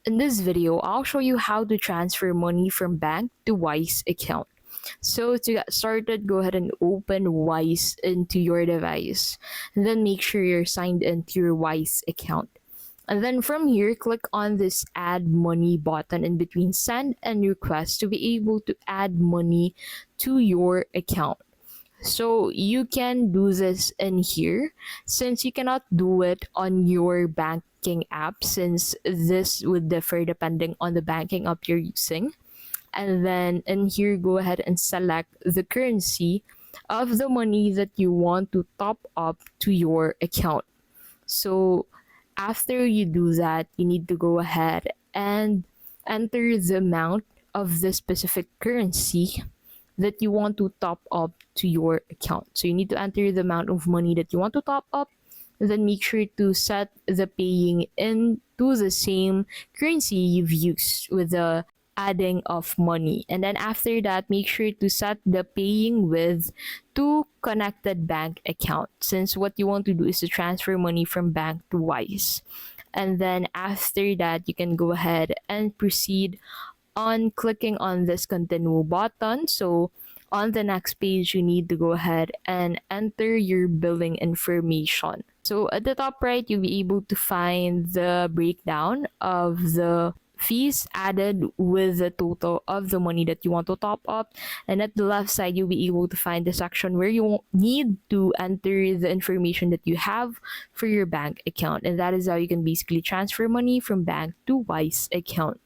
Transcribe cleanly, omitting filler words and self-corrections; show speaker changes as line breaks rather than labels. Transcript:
In this video, I'll show you how to transfer money from bank to Wise account. So to get started, go ahead and open Wise into your device. And then make sure you're signed into your Wise account. And then from here, click on this add money button in between send and request to be able to add money to your account. So you can do this in here since you cannot do it on your banking app, since this would differ depending on the banking app you're using. And then in here, go ahead and select the currency of the money that you want to top up to your account. So after you do that, you need to go ahead and enter the amount of the specific currency that you want to top up to your account. So you need to enter the amount of money that you want to top up, and then make sure to set the paying into the same currency you've used with the adding of money. And then after that, make sure to set the paying with to connected bank account, since what you want to do is to transfer money from bank to Wise. And then after that, you can go ahead and proceed on clicking on this continue button. So on the next page, you need to go ahead and enter your billing information. So at the top right, you'll be able to find the breakdown of the fees added with the total of the money that you want to top up. And at the left side, you'll be able to find the section where you need to enter the information that you have for your bank account. And that is how you can basically transfer money from bank to Wise account.